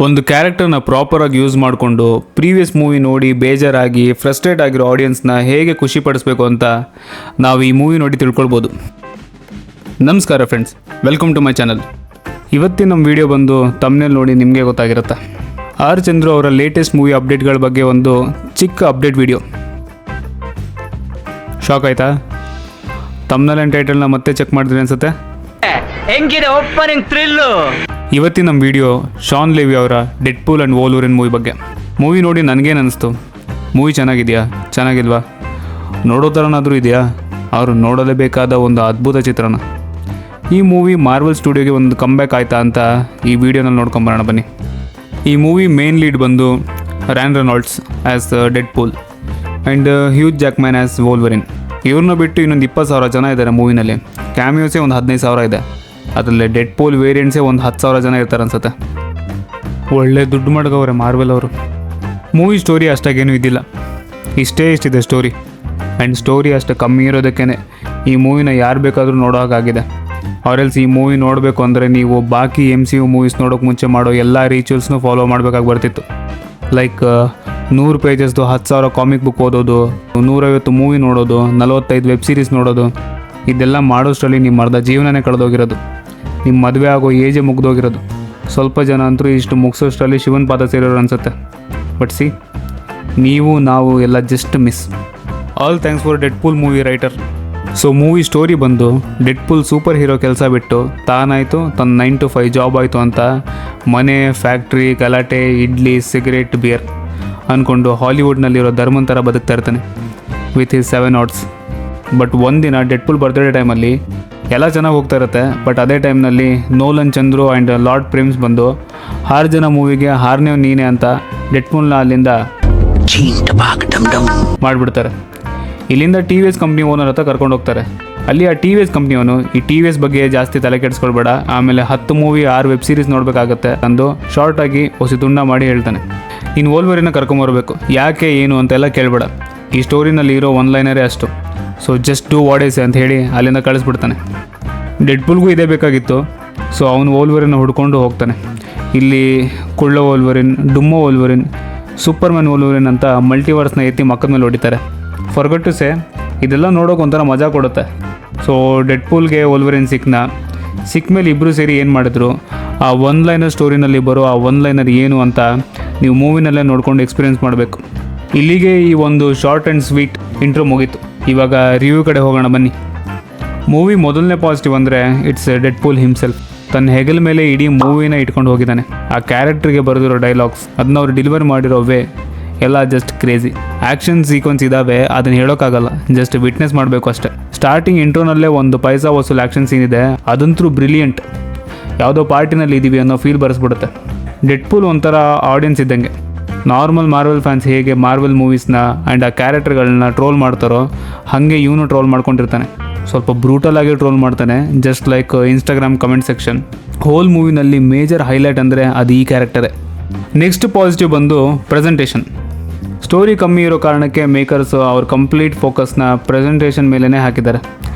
ಒಂದು ಕ್ಯಾರೆಕ್ಟರ್ನ ಪ್ರಾಪರಾಗಿ ಯೂಸ್ ಮಾಡಿಕೊಂಡು previous movie ನೋಡಿ ಬೇಜಾರಾಗಿ ಫ್ರಸ್ಟ್ರೇಟ್ ಆಗಿರೋ ಆಡಿಯನ್ಸ್ನ ಹೇಗೆ ಖುಷಿ ಪಡಿಸ್ಬೇಕು ಅಂತ ನಾವು ಈ ಮೂವಿ ನೋಡಿ ತಿಳ್ಕೊಳ್ಬೋದು. ನಮಸ್ಕಾರ friends, welcome to my channel. ಇವತ್ತಿನ ನಮ್ಮ ವಿಡಿಯೋ ಬಂದು ತಮ್ನೇಲ್ ನೋಡಿ ನಿಮಗೆ ಗೊತ್ತಾಗಿರುತ್ತೆ. ಆರ್ ಚಂದ್ರು ಅವರ ಲೇಟೆಸ್ಟ್ ಮೂವಿ ಅಪ್ಡೇಟ್ಗಳ ಬಗ್ಗೆ ಒಂದು ಚಿಕ್ಕ ಅಪ್ಡೇಟ್ ವಿಡಿಯೋ. ಶಾಕ್ ಆಯ್ತಾ? ತಮ್ನೇಲ್ ಆ್ಯಂಡ್ ಟೈಟಲ್ನ ಮತ್ತೆ ಚೆಕ್ ಮಾಡಿದ್ರಿ ಅನ್ಸುತ್ತೆ. ಹೆಂಗಿದೆ ಓಪನಿಂಗ್ ಥ್ರಿಲ್ಲು? ಇವತ್ತಿನ ನಮ್ಮ ವಿಡಿಯೋ ಶಾನ್ ಲೇವಿ ಅವರ ಡೆಡ್ಪೂಲ್ ಆ್ಯಂಡ್ ವೋಲ್ವರಿನ್ ಮೂವಿ ಬಗ್ಗೆ. ಮೂವಿ ನೋಡಿ ನನಗೇನು ಅನ್ನಿಸ್ತು, ಮೂವಿ ಚೆನ್ನಾಗಿದೆಯಾ ಚೆನ್ನಾಗಿಲ್ವಾ, ನೋಡೋ ಥರನಾದರೂ ಇದೆಯಾ, ಅವರು ನೋಡಲೇಬೇಕಾದ ಒಂದು ಅದ್ಭುತ ಚಿತ್ರಣ. ಈ ಮೂವಿ ಮಾರ್ವೆಲ್ ಸ್ಟುಡಿಯೋಗೆ ಒಂದು ಕಮ್ಬ್ಯಾಕ್ ಆಯ್ತಾ ಅಂತ ಈ ವಿಡಿಯೋನಲ್ಲಿ ನೋಡ್ಕೊಂಬರೋಣ ಬನ್ನಿ. ಈ ಮೂವಿ ಮೇನ್ ಲೀಡ್ ಬಂದು Ryan Reynolds as Deadpool and Hugh Jackman as Wolverine. ಇವ್ರನ್ನ ಬಿಟ್ಟು ಇನ್ನೊಂದು 20,000 ಜನ ಇದ್ದಾರೆ ಮೂವಿನಲ್ಲಿ. ಕ್ಯಾಮಿಯೋಸೇ ಒಂದು 15,000 ಇದೆ. ಅದರಲ್ಲಿ ಡೆಡ್ಪೂಲ್ ವೇರಿಯಂಟ್ಸೇ ಒಂದು 10,000 ಜನ ಇರ್ತಾರೆ ಅನ್ಸುತ್ತೆ. ಒಳ್ಳೆ ದುಡ್ಡು ಮಾಡ್ಗವ್ರೆ ಮಾರ್ವೆಲ್ ಅವರು. ಮೂವಿ ಸ್ಟೋರಿ ಅಷ್ಟಾಗೇನು ಇದ್ದಿಲ್ಲ, ಇಷ್ಟಿದೆ ಸ್ಟೋರಿ. ಆ್ಯಂಡ್ ಸ್ಟೋರಿ ಅಷ್ಟು ಕಮ್ಮಿ ಇರೋದಕ್ಕೇ ಈ ಮೂವಿನ ಯಾರು ಬೇಕಾದರೂ ನೋಡೋ ಹಾಗಾಗಿದೆ. ಆರೆಲ್ಸ್ ಈ ಮೂವಿ ನೋಡಬೇಕು ಅಂದರೆ ನೀವು ಬಾಕಿ MCU ಮೂವೀಸ್ ನೋಡೋಕೆ ಮುಂಚೆ ಮಾಡೋ ಎಲ್ಲ ರಿಚುವಲ್ಸ್ನೂ ಫಾಲೋ ಮಾಡಬೇಕಾಗಿ ಬರ್ತಿತ್ತು. ಲೈಕ್ 100 ಪೇಜಸ್ದು 10,000 ಕಾಮಿಕ್ ಬುಕ್ ಓದೋದು, 150 ಮೂವಿ ನೋಡೋದು, 45 ವೆಬ್ ಸೀರೀಸ್ ನೋಡೋದು. ಇದೆಲ್ಲ ಮಾಡೋಷ್ಟರಲ್ಲಿ ನಿಮ್ಮ ಅರ್ಧ ಜೀವನನೇ ಕಳೆದೋಗಿರೋದು, ನಿಮ್ಮ ಮದುವೆ ಆಗೋ ಏಜೇ ಮುಗ್ದೋಗಿರೋದು. ಸ್ವಲ್ಪ ಜನ ಅಂತೂ ಇಷ್ಟು ಮುಗಿಸೋಷ್ಟರಲ್ಲಿ ಶಿವನ್ ಪಾದ ಸೇರೋರು ಅನಿಸುತ್ತೆ. ಬಟ್ ಸಿ, ನೀವು ನಾವು ಎಲ್ಲ just miss. All thanks for Deadpool movie writer. So movie story ಬಂದು ಡೆಡ್ಪೂಲ್ ಸೂಪರ್ ಹೀರೋ ಕೆಲಸ ಬಿಟ್ಟು ತಾನಾಯಿತು ತನ್ನ 9 to 5 ಜಾಬ್ ಆಯಿತು ಅಂತ ಮನೆ, ಫ್ಯಾಕ್ಟ್ರಿ, ಗಲಾಟೆ, ಇಡ್ಲಿ, ಸಿಗರೇಟ್, ಬಿಯರ್ ಅಂದ್ಕೊಂಡು ಹಾಲಿವುಡ್ನಲ್ಲಿರೋ ಧರ್ಮನ್ ಥರ ಬದುಕ್ತಾ ಇರ್ತಾನೆ ವಿತ್ ಹಿಸ್ 7 odds. ಬಟ್ ಒಂದಿನ ಡೆಡ್ಪೂಲ್ ಬರ್ತ್ಡೇ ಟೈಮಲ್ಲಿ ಎಲ್ಲ ಚೆನ್ನಾಗಿ ಹೋಗ್ತಾ ಇರುತ್ತೆ. ಬಟ್ ಅದೇ ಟೈಮ್ನಲ್ಲಿ ನೋಲನ್ ಚಂದ್ರು ಆ್ಯಂಡ್ ಲಾರ್ಡ್ ಪ್ರಿಮ್ಸ್ ಬಂದು 6 ಜನ ಮೂವಿಗೆ 6ನೇ ನೀನೆ ಅಂತ ಡೆಡ್ಪೂಲ್ನ ಅಲ್ಲಿಂದ ಮಾಡಿಬಿಡ್ತಾರೆ. ಇಲ್ಲಿಂದ TVS ಕಂಪ್ನಿ ಓನರ್ ಹತ್ರ ಕರ್ಕೊಂಡು ಹೋಗ್ತಾರೆ. ಅಲ್ಲಿ ಆ TVS ಕಂಪ್ನಿಯವನು ಈ TVS ಬಗ್ಗೆ ಜಾಸ್ತಿ ತಲೆ ಕೆಡಿಸ್ಕೊಳ್ಬೇಡ, ಆಮೇಲೆ 10 ಮೂವಿ 6 ವೆಬ್ ಸೀರೀಸ್ ನೋಡಬೇಕಾಗತ್ತೆ ಅಂದು ಶಾರ್ಟಾಗಿ ಹೊಸಿ ತುಂಡ ಮಾಡಿ ಹೇಳ್ತಾನೆ. ಇನ್ನು ವೋಲ್ವರಿನ ಕರ್ಕೊಂಬರ್ಬೇಕು, ಯಾಕೆ ಏನು ಅಂತೆಲ್ಲ ಕೇಳಬೇಡ, ಈ ಸ್ಟೋರಿನಲ್ಲಿ ಇರೋ ಒನ್ಲೈನರೇ ಅಷ್ಟು. So just do what I say ಅಂತ ಹೇಳಿ ಅಲ್ಲಿಂದ ಕಳಿಸ್ಬಿಡ್ತಾನೆ. ಡೆಡ್ಪೂಲ್ಗೂ ಇದೇ ಬೇಕಾಗಿತ್ತು. ಸೊ ಅವನು ವೋಲ್ವರಿನ ಹುಡ್ಕೊಂಡು ಹೋಗ್ತಾನೆ. ಇಲ್ಲಿ ಕುಳ್ಳ ವೋಲ್ವರಿನ್, ಡುಮ್ಮೋ ವೋಲ್ವರಿನ್, ಸೂಪರ್ಮ್ಯಾನ್ ವೋಲ್ವರಿನ್ ಅಂತ ಮಲ್ಟಿವರ್ಸ್ನ ಎತ್ತಿ ಮಕ್ಕದ ಮೇಲೆ ಹೊಡಿತಾರೆ. ಫಾರ್ಗಟ್ ಟು ಸೇ, ಇದೆಲ್ಲ ನೋಡೋಕೆ ಒಂಥರ ಮಜಾ ಕೊಡುತ್ತೆ. ಸೊ ಡೆಡ್ಪೂಲ್ಗೆ ವೋಲ್ವರಿನ್ ಸಿಕ್ಕ ಮೇಲೆ ಇಬ್ಬರು ಸೇರಿ ಏನು ಮಾಡಿದ್ರು, ಆ ಒನ್ಲೈನರ್ ಸ್ಟೋರಿನಲ್ಲಿ ಬರೋ ಆ ಒನ್ಲೈನರ್ ಏನು ಅಂತ ನೀವು ಮೂವಿನಲ್ಲೇ ನೋಡ್ಕೊಂಡು ಎಕ್ಸ್ಪೀರಿಯೆನ್ಸ್ ಮಾಡಬೇಕು. ಇಲ್ಲಿಗೆ ಈ ಒಂದು ಶಾರ್ಟ್ ಆ್ಯಂಡ್ ಸ್ವೀಟ್ ಇಂಟ್ರೋ ಮುಗೀತು. ಇವಾಗ ರಿವ್ಯೂ ಕಡೆ ಹೋಗೋಣ ಬನ್ನಿ. ಮೂವಿ ಮೊದಲನೇ ಪಾಸಿಟಿವ್ ಅಂದರೆ ಇಟ್ಸ್ ಡೆಡ್ಪೂಲ್ ಹಿಮ್ಸೆಲ್ಫ್. ತನ್ನ ಹೆಗಲ ಮೇಲೆ ಇಡೀ ಮೂವಿನ ಇಟ್ಕೊಂಡು ಹೋಗಿದ್ದಾನೆ. ಆ ಕ್ಯಾರೆಕ್ಟ್ರಿಗೆ ಬರೆದಿರೋ ಡೈಲಾಗ್ಸ್, ಅದನ್ನ ಅವ್ರು ಡೆಲಿವರ್ ಮಾಡಿರೋ ವೇ ಎಲ್ಲ ಜಸ್ಟ್ ಕ್ರೇಜಿ. ಆ್ಯಕ್ಷನ್ ಸೀಕ್ವೆನ್ಸ್ ಇದ್ದಾವೆ, ಅದನ್ನು ಹೇಳೋಕ್ಕಾಗಲ್ಲ, ಜಸ್ಟ್ ವಿಟ್ನೆಸ್ ಮಾಡಬೇಕು ಅಷ್ಟೇ. ಸ್ಟಾರ್ಟಿಂಗ್ ಇಂಟ್ರೋನಲ್ಲೇ ಒಂದು ಪೈಸಾ ವಸೂಲ್ ಆ್ಯಕ್ಷನ್ ಸೀನ್ ಇದೆ, ಅದಂತೂ ಬ್ರಿಲಿಯಂಟ್. ಯಾವುದೋ ಪಾರ್ಟಿನಲ್ಲಿ ಇದ್ದೀವಿ ಅನ್ನೋ ಫೀಲ್ ಬರೆಸ್ಬಿಡುತ್ತೆ. ಡೆಡ್ಪೂಲ್ ಒಂಥರ ಆಡಿಯನ್ಸ್ ಇದ್ದಂಗೆ. ನಾರ್ಮಲ್ ಮಾರ್ವೆಲ್ ಫ್ಯಾನ್ಸ್ ಹೇಗೆ ಮಾರ್ವೆಲ್ ಮೂವೀಸ್ನ ಆ್ಯಂಡ್ ಆ ಕ್ಯಾರೆಕ್ಟರ್ಗಳನ್ನ ಟ್ರೋಲ್ ಮಾಡ್ತಾರೋ ಹಾಗೆ ಇವನು ಟ್ರೋಲ್ ಮಾಡ್ಕೊಂಡಿರ್ತಾನೆ. ಸ್ವಲ್ಪ ಬ್ರೂಟಲ್ ಆಗಿ ಟ್ರೋಲ್ ಮಾಡ್ತಾನೆ, just like Instagram comment section. Whole ಮೂವಿನಲ್ಲಿ ಮೇಜರ್ ಹೈಲೈಟ್ ಅಂದರೆ ಅದು ಈ ಕ್ಯಾರೆಕ್ಟರೇ. ನೆಕ್ಸ್ಟ್ ಪಾಸಿಟಿವ್ ಬಂದು ಪ್ರೆಸೆಂಟೇಷನ್. ಸ್ಟೋರಿ ಕಮ್ಮಿ ಇರೋ ಕಾರಣಕ್ಕೆ ಮೇಕರ್ಸ್ ಅವ್ರ ಕಂಪ್ಲೀಟ್ ಫೋಕಸ್ನ ಪ್ರೆಸೆಂಟೇಷನ್ ಮೇಲೇ ಹಾಕಿದ್ದಾರೆ.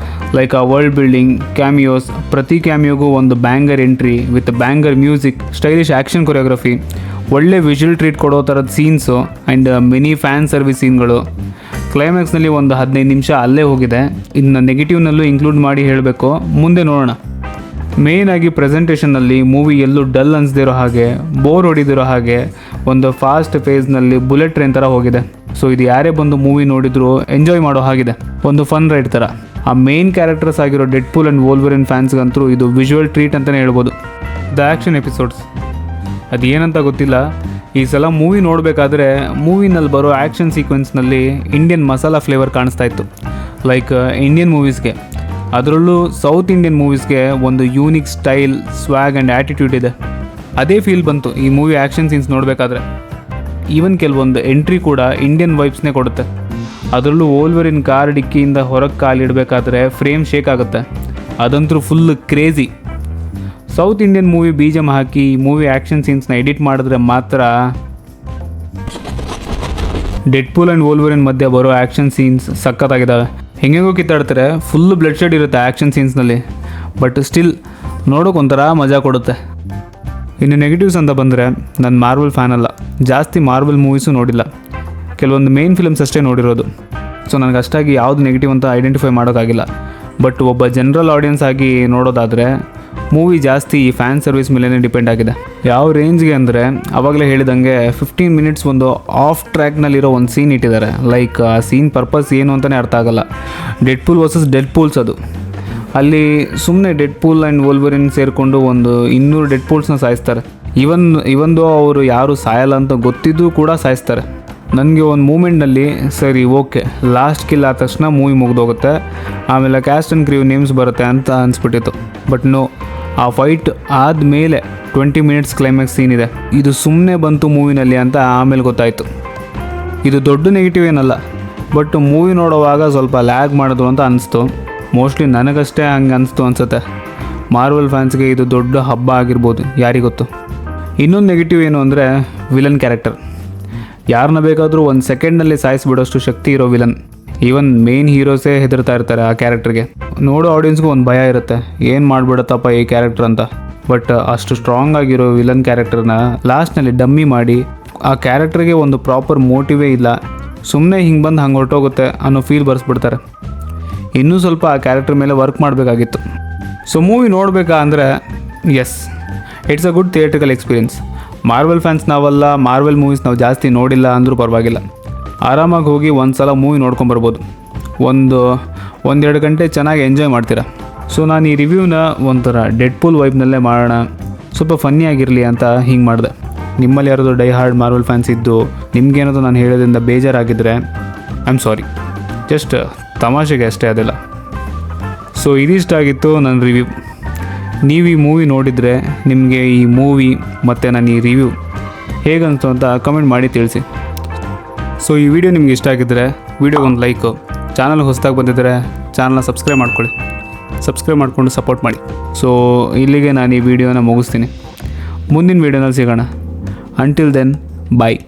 ಲೈಕ್ ಆ ವರ್ಲ್ಡ್ ಬಿಲ್ಡಿಂಗ್, ಕ್ಯಾಮಿಯೋಸ್, ಪ್ರತಿ ಕ್ಯಾಮಿಯೋಗೂ ಒಂದು banger entry with banger music, stylish action choreography, ಒಳ್ಳೆ ವಿಜುವಲ್ ಟ್ರೀಟ್ ಕೊಡೋ ಥರದ scenes and mini fan service ಸೀನ್ಗಳು. ಕ್ಲೈಮ್ಯಾಕ್ಸ್ನಲ್ಲಿ ಒಂದು 15 ನಿಮಿಷ ಅಲ್ಲೇ ಹೋಗಿದೆ. ಇನ್ನು ನೆಗೆಟಿವ್ನಲ್ಲೂ ಇನ್ಕ್ಲೂಡ್ ಮಾಡಿ ಹೇಳಬೇಕು, ಮುಂದೆ ನೋಡೋಣ. ಮೇಯ್ನಾಗಿ ಪ್ರೆಸೆಂಟೇಷನ್ನಲ್ಲಿ ಮೂವಿ ಎಲ್ಲೂ ಡಲ್ ಅನಿಸ್ದಿರೋ ಹಾಗೆ, ಬೋರ್ ಹೊಡಿದಿರೋ ಹಾಗೆ ಒಂದು ಫಾಸ್ಟ್ ಫೇಸ್ನಲ್ಲಿ ಬುಲೆಟ್ ಟ್ರೈನ್ ಥರ ಹೋಗಿದೆ. ಸೊ ಇದು ಯಾರೇ ಬಂದು ಮೂವಿ ನೋಡಿದ್ರು ಎಂಜಾಯ್ ಮಾಡೋ ಹಾಗಿದೆ, ಒಂದು ಫನ್ ರೈಡ್ ಥರ. ಆ ಮೇನ್ ಕ್ಯಾರೆಕ್ಟರ್ಸ್ ಆಗಿರೋ ಡೆಡ್ಪೂಲ್ ಆ್ಯಂಡ್ ವೋಲ್ವರಿನ್ ಫ್ಯಾನ್ಸ್ಗಂತೂ ಇದು ವಿಜುವಲ್ ಟ್ರೀಟ್ ಅಂತಲೇ ಹೇಳ್ಬೋದು. ದ ಆ್ಯಕ್ಷನ್ ಎಪಿಸೋಡ್ಸ್ ಅದು ಏನಂತ ಗೊತ್ತಿಲ್ಲ, ಈ ಸಲ ಮೂವಿ ನೋಡಬೇಕಾದ್ರೆ ಮೂವಿನಲ್ಲಿ ಬರೋ ಆ್ಯಕ್ಷನ್ ಸೀಕ್ವೆನ್ಸ್ನಲ್ಲಿ ಇಂಡಿಯನ್ ಮಸಾಲಾ ಫ್ಲೇವರ್ ಕಾಣಿಸ್ತಾ ಇತ್ತು. ಲೈಕ್ ಇಂಡಿಯನ್ ಮೂವೀಸ್ಗೆ, ಅದರಲ್ಲೂ ಸೌತ್ ಇಂಡಿಯನ್ ಮೂವೀಸ್ಗೆ ಒಂದು ಯೂನಿಕ್ ಸ್ಟೈಲ್, ಸ್ವ್ಯಾಗ್ ಆ್ಯಂಡ್ ಆ್ಯಟಿಟ್ಯೂಡ್ ಇದೆ. ಅದೇ ಫೀಲ್ ಬಂತು ಈ ಮೂವಿ ಆ್ಯಕ್ಷನ್ ಸೀನ್ಸ್ ನೋಡಬೇಕಾದ್ರೆ. ಈವನ್ ಕೆಲವೊಂದು ಎಂಟ್ರಿ ಕೂಡ ಇಂಡಿಯನ್ ವೈಬ್ಸ್ನೇ ಕೊಡುತ್ತೆ. ಅದರಲ್ಲೂ ವೋಲ್ವರಿನ್ ಕಾರ್ ಡಿಕ್ಕಿಯಿಂದ ಹೊರಗೆ ಕಾಲಿಡಬೇಕಾದ್ರೆ ಫ್ರೇಮ್ ಶೇಕ್ ಆಗುತ್ತೆ, ಅದಂತೂ full crazy. South Indian movie BGM ಹಾಕಿ ಮೂವಿ ಆ್ಯಕ್ಷನ್ ಸೀನ್ಸ್ನ ಎಡಿಟ್ ಮಾಡಿದ್ರೆ ಮಾತ್ರ ಡೆಡ್ಪೂಲ್ ಆ್ಯಂಡ್ ವೋಲ್ವರಿನ್ ಮಧ್ಯೆ ಬರೋ ಆ್ಯಕ್ಷನ್ ಸೀನ್ಸ್ ಸಖತ್ತಾಗಿದ್ದಾವೆ. ಹೆಂಗೆಗೋ ಕಿತ್ತಾಡ್ತಾರೆ, ಫುಲ್ ಬ್ಲಡ್ ಶೆಡ್ ಇರುತ್ತೆ ಆ್ಯಕ್ಷನ್ ಸೀನ್ಸ್ನಲ್ಲಿ, ಬಟ್ ಸ್ಟಿಲ್ ನೋಡೋಕೆ ಒಂಥರ ಮಜಾ ಕೊಡುತ್ತೆ. ಇನ್ನು ನೆಗೆಟಿವ್ಸ್ ಅಂತ ಬಂದರೆ ನಾನು ಮಾರ್ವಲ್ ಫ್ಯಾನ್ ಅಲ್ಲ, ಜಾಸ್ತಿ ಮಾರ್ವಲ್ ಮೂವೀಸು ನೋಡಿಲ್ಲ, ಕೆಲವೊಂದು ಮೇನ್ ಫಿಲ್ಮ್ಸ್ ಅಷ್ಟೇ ನೋಡಿರೋದು. ಸೊ ನನಗೆ ಅಷ್ಟಾಗಿ ಯಾವುದು ನೆಗೆಟಿವ್ ಅಂತ ಐಡೆಂಟಿಫೈ ಮಾಡೋಕ್ಕಾಗಿಲ್ಲ. ಬಟ್ ಒಬ್ಬ ಜನರಲ್ ಆಡಿಯನ್ಸ್ ಆಗಿ ನೋಡೋದಾದರೆ ಮೂವಿ ಜಾಸ್ತಿ ಈ ಫ್ಯಾನ್ ಸರ್ವಿಸ್ ಮೇಲೇ ಡಿಪೆಂಡ್ ಆಗಿದೆ. ಯಾವ ರೇಂಜ್ಗೆ ಅಂದರೆ ಆವಾಗಲೇ ಹೇಳಿದಂಗೆ 15 ಮಿನಿಟ್ಸ್ ಒಂದು ಆಫ್ ಟ್ರ್ಯಾಕ್ನಲ್ಲಿರೋ ಒಂದು ಸೀನ್ ಇಟ್ಟಿದ್ದಾರೆ. ಲೈಕ್ ಆ ಸೀನ್ ಪರ್ಪಸ್ ಏನು ಅಂತಲೇ ಅರ್ಥ ಆಗಲ್ಲ. ಡೆಡ್ಪೂಲ್ ವರ್ಸಸ್ ಡೆಡ್ಪೂಲ್ಸ್ ಅದು. ಅಲ್ಲಿ ಸುಮ್ಮನೆ ಡೆಡ್ಪೂಲ್ ಆ್ಯಂಡ್ ವೋಲ್ವರಿನ್ ಸೇರಿಕೊಂಡು ಒಂದು 200 ಡೆಡ್ಪೂಲ್ಸ್ನ ಸಾಯಿಸ್ತಾರೆ. ಇವೊಂದು ಅವರು ಯಾರು ಸಾಯಲ್ಲ ಅಂತ ಗೊತ್ತಿದ್ದು ಕೂಡ ಸಾಯಿಸ್ತಾರೆ. ನನಗೆ ಒಂದು ಮೂಮೆಂಟ್ನಲ್ಲಿ ಸರಿ ಓಕೆ ಲಾಸ್ಟ್ ಕಿಲ್ ಆದ ತಕ್ಷಣ ಮೂವಿ ಮುಗಿದೋಗುತ್ತೆ, ಆಮೇಲೆ ಕ್ಯಾಸ್ಟ್ ಆ್ಯಂಡ್ ಕ್ರೀವ್ ನೇಮ್ಸ್ ಬರುತ್ತೆ ಅಂತ ಅನಿಸ್ಬಿಟ್ಟಿತ್ತು. ಬಟ್ ನೋ, ಆ ಫೈಟ್ ಆದಮೇಲೆ 20 ಮಿನಿಟ್ಸ್ ಕ್ಲೈಮ್ಯಾಕ್ಸ್ ಸೀನ್ ಇದೆ, ಇದು ಸುಮ್ಮನೆ ಬಂತು ಮೂವಿನಲ್ಲಿ ಅಂತ ಆಮೇಲೆ ಗೊತ್ತಾಯಿತು. ಇದು ದೊಡ್ಡ ನೆಗೆಟಿವ್ ಏನಲ್ಲ, ಬಟ್ ಮೂವಿ ನೋಡೋವಾಗ ಸ್ವಲ್ಪ ಲ್ಯಾಗ್ ಮಾಡೋದು ಅಂತ ಅನಿಸ್ತು. ಮೋಸ್ಟ್ಲಿ ನನಗಷ್ಟೇ ಹಂಗೆ ಅನಿಸ್ತು ಅನಿಸುತ್ತೆ. ಮಾರ್ವಲ್ ಫ್ಯಾನ್ಸ್ಗೆ ಇದು ದೊಡ್ಡ ಹಬ್ಬ ಆಗಿರ್ಬೋದು, ಯಾರಿಗೊತ್ತು. ಇನ್ನೊಂದು ನೆಗೆಟಿವ್ ಏನು ಅಂದರೆ ವಿಲನ್ ಕ್ಯಾರೆಕ್ಟರ್. ಯಾರನ್ನ ಬೇಕಾದರೂ ಒಂದು ಸೆಕೆಂಡ್ನಲ್ಲಿ ಸಾಯಿಸಿಬಿಡೋಷ್ಟು ಶಕ್ತಿ ಇರೋ ವಿಲನ್. ಈವನ್ ಮೇನ್ ಹೀರೋಸೇ ಹೆದರ್ತಾ ಇರ್ತಾರೆ ಆ ಕ್ಯಾರೆಕ್ಟರ್ಗೆ. ನೋಡೋ ಆಡಿಯನ್ಸ್ಗೂ ಒಂದು ಭಯ ಇರುತ್ತೆ, ಏನು ಮಾಡಿಬಿಡತ್ತಪ್ಪ ಈ ಕ್ಯಾರೆಕ್ಟರ್ ಅಂತ. ಬಟ್ ಅಷ್ಟು ಸ್ಟ್ರಾಂಗ್ ಆಗಿರೋ ವಿಲನ್ ಕ್ಯಾರೆಕ್ಟರ್ನ ಲಾಸ್ಟ್ನಲ್ಲಿ ಡಮ್ಮಿ ಮಾಡಿ ಆ ಕ್ಯಾರೆಕ್ಟರ್ಗೆ ಒಂದು ಪ್ರಾಪರ್ ಮೋಟಿವೇ ಇಲ್ಲ, ಸುಮ್ಮನೆ ಹಿಂಗೆ ಬಂದು ಹಂಗೆ ಹೊರಟೋಗುತ್ತೆ ಅನ್ನೋ ಫೀಲ್ ಬರ್ಸ್ಬಿಡ್ತಾರೆ. ಇನ್ನೂ ಸ್ವಲ್ಪ ಆ ಕ್ಯಾರೆಕ್ಟರ್ ಮೇಲೆ ವರ್ಕ್ ಮಾಡಬೇಕಾಗಿತ್ತು. ಸೊ ಮೂವಿ ನೋಡಬೇಕಾ ಅಂದರೆ yes, it's a good theatrical experience. Marvel fans ನಾವಲ್ಲ, ಮಾರ್ವೆಲ್ ಮೂವೀಸ್ ನಾವು ಜಾಸ್ತಿ ನೋಡಿಲ್ಲ ಅಂದರೂ ಪರವಾಗಿಲ್ಲ, ಆರಾಮಾಗಿ ಹೋಗಿ ಒಂದು ಸಲ ಮೂವಿ ನೋಡ್ಕೊಂಬರ್ಬೋದು. ಒಂದೆರಡು ಗಂಟೆ ಚೆನ್ನಾಗಿ ಎಂಜಾಯ್ ಮಾಡ್ತೀರಾ. ಸೊ ನಾನು ಈ ರಿವ್ಯೂನ ಒಂಥರ ಡೆಡ್ಪೂಲ್ ವೈಬ್ನಲ್ಲೇ ಮಾಡೋಣ, ಸ್ವಲ್ಪ ಫನ್ನಿ ಆಗಿರಲಿ ಅಂತ ಹಿಂಗೆ ಮಾಡಿದೆ. ನಿಮ್ಮಲ್ಲಿ ಯಾರಾದರೂ ಡೈ ಹಾರ್ಡ್ ಮಾರ್ವೆಲ್ ಫ್ಯಾನ್ಸ್ ಇದ್ದು ನಿಮ್ಗೇನಾದರೂ ನಾನು ಹೇಳೋದ್ರಿಂದ ಬೇಜಾರಾಗಿದ್ದರೆ ಐ ಆಮ್ ಸಾರಿ, ಜಸ್ಟ್ ತಮಾಷೆಗೆ ಅಷ್ಟೇ, ಅದೆಲ್ಲ. ಸೊ ಇದಿಷ್ಟಾಗಿತ್ತು ನನ್ನ ರಿವ್ಯೂ. ನೀವು ಈ ಮೂವಿ ನೋಡಿದರೆ ನಿಮಗೆ ಈ ಮೂವಿ ಮತ್ತು ನಾನು ಈ ರಿವ್ಯೂ ಹೇಗನ್ನಿಸ್ತು ಅಂತ ಕಮೆಂಟ್ ಮಾಡಿ ತಿಳಿಸಿ. ಸೊ ಈ ವಿಡಿಯೋ ನಿಮ್ಗೆ ಇಷ್ಟ ಆಗಿದ್ದರೆ ವಿಡಿಯೋಗೊಂದು ಲೈಕು, ಚಾನಲ್ ಹೊಸದಾಗಿ ಬಂದಿದ್ದರೆ ಚಾನಲ್ನ ಸಬ್ಸ್ಕ್ರೈಬ್ ಮಾಡಿಕೊಂಡು ಸಪೋರ್ಟ್ ಮಾಡಿ. ಸೊ ಇಲ್ಲಿಗೆ ನಾನು ಈ ವಿಡಿಯೋನ ಮುಗಿಸ್ತೀನಿ. ಮುಂದಿನ ವಿಡಿಯೋನಲ್ಲಿ ಸಿಗೋಣ. ಅಂಟಿಲ್ ದೆನ್ ಬಾಯ್.